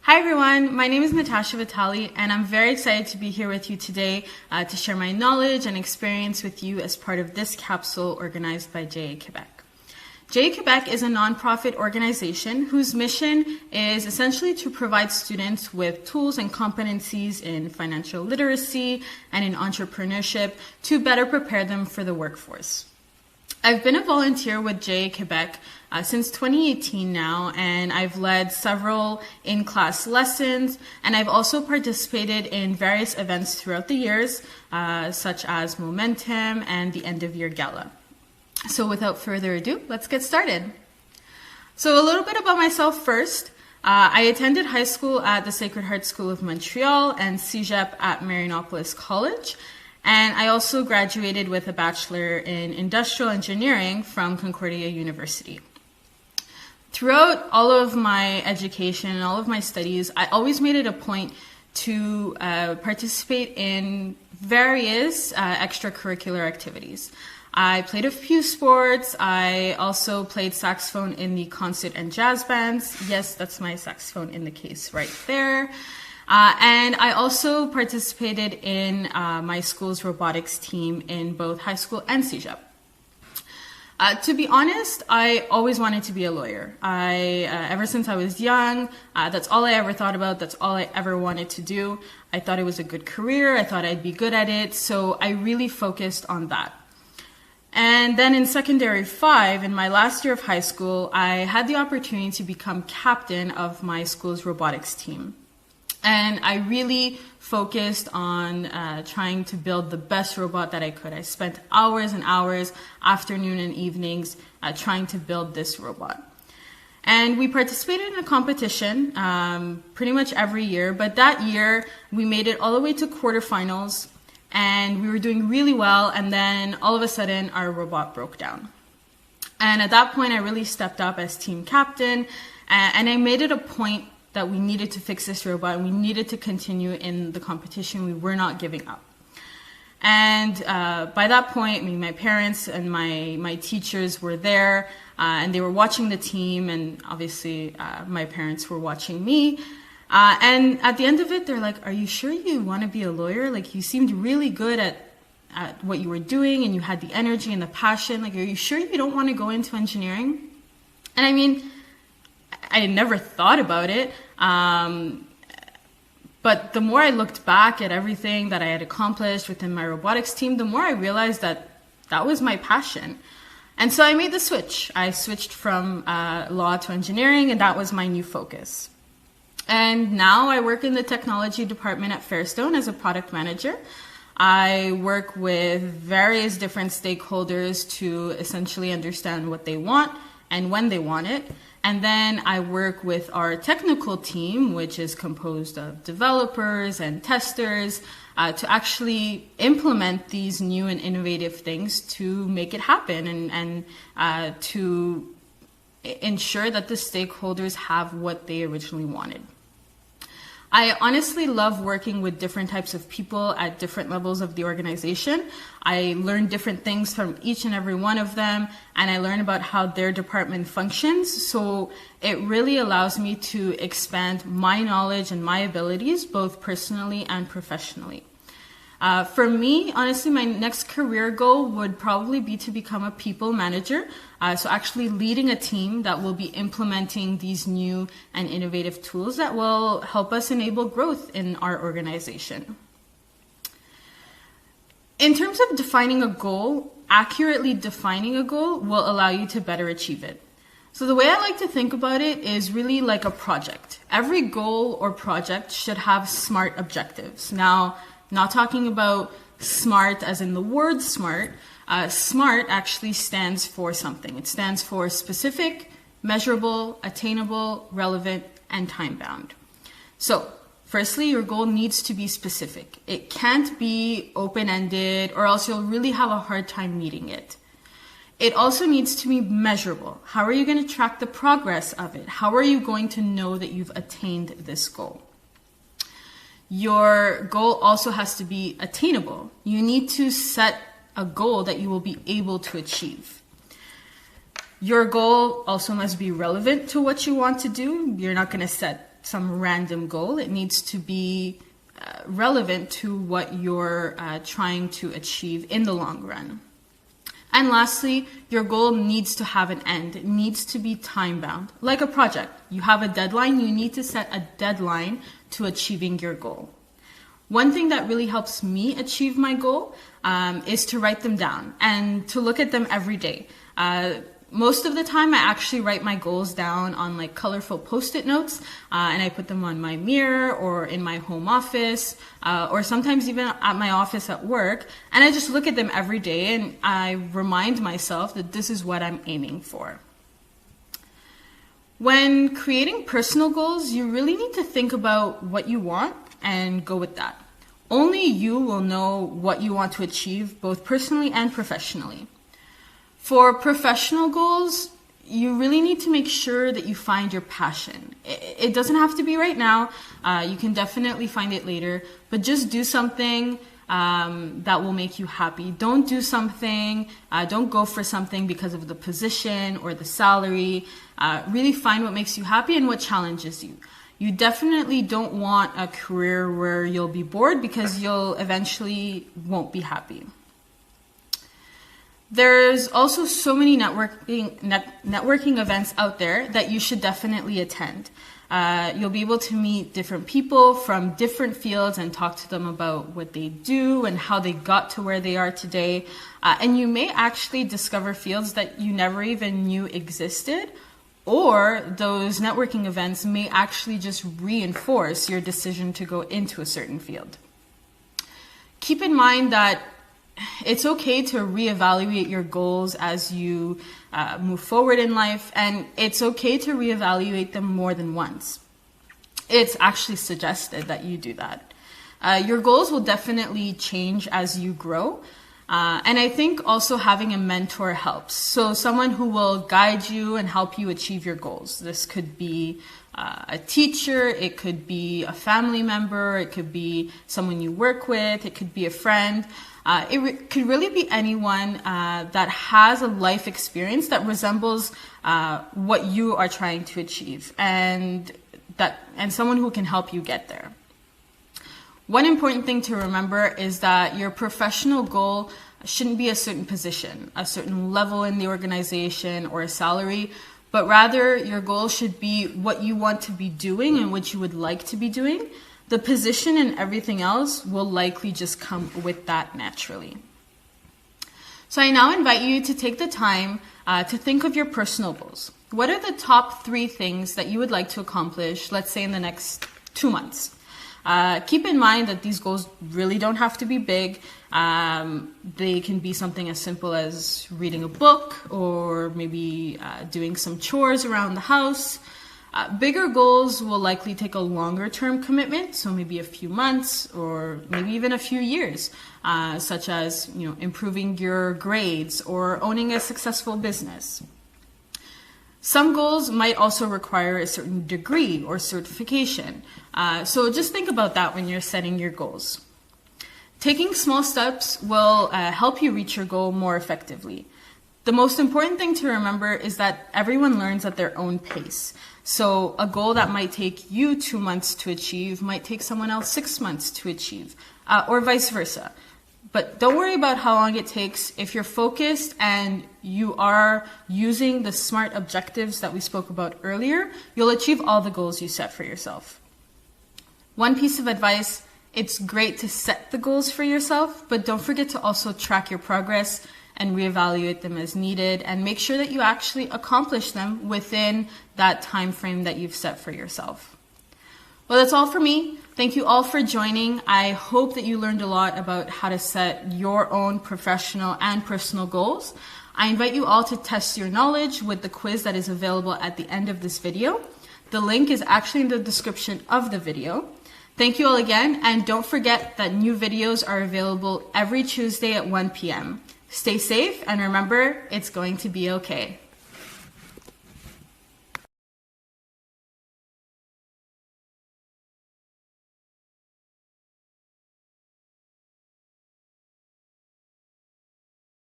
Hi everyone, my name is Natasha Vitali and I'm very excited to be here with you today to share my knowledge and experience with you as part of this capsule organized by JA Quebec. JA Quebec is a nonprofit organization whose mission is essentially to provide students with tools and competencies in financial literacy and in entrepreneurship to better prepare them for the workforce. I've been a volunteer with JA Quebec since 2018 now, and I've led several in-class lessons, and I've also participated in various events throughout the years, such as Momentum and the end-of-year gala. So without further ado, let's get started. So a little bit about myself first. I attended high school at the Sacred Heart School of Montreal and CEGEP at Marianopolis College. And I also graduated with a Bachelor in Industrial Engineering from Concordia University. Throughout all of my education and all of my studies, I always made it a point to participate in various extracurricular activities. I played a few sports. I also played saxophone in the concert and jazz bands. Yes, that's my saxophone in the case right there. And I also participated in my school's robotics team in both high school and CEGEP. To be honest, I always wanted to be a lawyer. Ever since I was young, that's all I ever thought about. That's all I ever wanted to do. I thought it was a good career. I thought I'd be good at it. So I really focused on that. And then in secondary 5, in my last year of high school, I had the opportunity to become captain of my school's robotics team. And I really focused on trying to build the best robot that I could. I spent hours and hours, afternoon and evenings, trying to build this robot. And we participated in a competition pretty much every year, but that year we made it all the way to quarterfinals, and we were doing really well, and then all of a sudden our robot broke down. And at that point I really stepped up as team captain, and I made it a point that we needed to fix this robot and we needed to continue in the competition. We were not giving up. And by that point, my parents and my teachers were there and they were watching the team, and obviously my parents were watching me. And at the end of it, they're like, "Are you sure you want to be a lawyer? Like, you seemed really good at what you were doing and you had the energy and the passion. Like, are you sure you don't want to go into engineering?" And I mean, I had never thought about it, but the more I looked back at everything that I had accomplished within my robotics team, the more I realized that that was my passion. And so I made the switch. I switched from law to engineering, and that was my new focus. And now I work in the technology department at Fairstone as a product manager. I work with various different stakeholders to essentially understand what they want and when they want it. And then I work with our technical team, which is composed of developers and testers, to actually implement these new and innovative things to make it happen and to ensure that the stakeholders have what they originally wanted. I honestly love working with different types of people at different levels of the organization. I learn different things from each and every one of them, and I learn about how their department functions. So it really allows me to expand my knowledge and my abilities, both personally and professionally. For me, honestly, my next career goal would probably be to become a people manager. So actually leading a team that will be implementing these new and innovative tools that will help us enable growth in our organization. In terms of defining a goal, accurately defining a goal will allow you to better achieve it. So the way I like to think about it is really like a project. Every goal or project should have SMART objectives. Now, not talking about SMART as in the word SMART. SMART actually stands for something. It stands for specific, measurable, attainable, relevant, and time-bound. So, firstly, your goal needs to be specific. It can't be open-ended, or else you'll really have a hard time meeting it. It also needs to be measurable. How are you going to track the progress of it? How are you going to know that you've attained this goal? Your goal also has to be attainable. You need to set a goal that you will be able to achieve. Your goal also must be relevant to what you want to do. You're not going to set some random goal. It needs to be relevant to what you're trying to achieve in the long run. And lastly, your goal needs to have an end. It needs to be time bound. Like a project, you have a deadline, you need to set a deadline to achieving your goal. One thing that really helps me achieve my goal is to write them down and to look at them every day. Most of the time, I actually write my goals down on like colorful Post-it notes, and I put them on my mirror or in my home office, or sometimes even at my office at work. And I just look at them every day and I remind myself that this is what I'm aiming for. When creating personal goals, you really need to think about what you want and go with that. Only you will know what you want to achieve, both personally and professionally. For professional goals, you really need to make sure that you find your passion. It doesn't have to be right now. You can definitely find it later, but just do something that will make you happy. Don't do something, don't go for something because of the position or the salary. Really find what makes you happy and what challenges you. You definitely don't want a career where you'll be bored because you'll eventually won't be happy. There's also so many networking events out there that you should definitely attend. You'll be able to meet different people from different fields and talk to them about what they do and how they got to where they are today. And you may actually discover fields that you never even knew existed, or those networking events may actually just reinforce your decision to go into a certain field. Keep in mind that it's okay to reevaluate your goals as you move forward in life, and it's okay to reevaluate them more than once. It's actually suggested that you do that. Your goals will definitely change as you grow, and I think also having a mentor helps. So someone who will guide you and help you achieve your goals. This could be a teacher, it could be a family member, it could be someone you work with, it could be a friend. It could really be anyone that has a life experience that resembles what you are trying to achieve, and someone who can help you get there. One important thing to remember is that your professional goal shouldn't be a certain position, a certain level in the organization, or a salary, but rather your goal should be what you want to be doing and what you would like to be doing. The position and everything else will likely just come with that naturally. So I now invite you to take the time to think of your personal goals. What are the top 3 things that you would like to accomplish, let's say in the next 2 months? Keep in mind that these goals really don't have to be big. They can be something as simple as reading a book or maybe doing some chores around the house. Bigger goals will likely take a longer term commitment, so maybe a few months or maybe even a few years, such as improving your grades or owning a successful business. Some goals might also require a certain degree or certification, so just think about that when you're setting your goals. Taking small steps will help you reach your goal more effectively. The most important thing to remember is that everyone learns at their own pace. So a goal that might take you 2 months to achieve might take someone else 6 months to achieve, or vice versa. But don't worry about how long it takes. If you're focused and you are using the SMART objectives that we spoke about earlier, you'll achieve all the goals you set for yourself. One piece of advice: it's great to set the goals for yourself, but don't forget to also track your progress and reevaluate them as needed, and make sure that you actually accomplish them within that time frame that you've set for yourself. Well, that's all for me. Thank you all for joining. I hope that you learned a lot about how to set your own professional and personal goals. I invite you all to test your knowledge with the quiz that is available at the end of this video. The link is actually in the description of the video. Thank you all again, and don't forget that new videos are available every Tuesday at 1 p.m. Stay safe, and remember, it's going to be okay.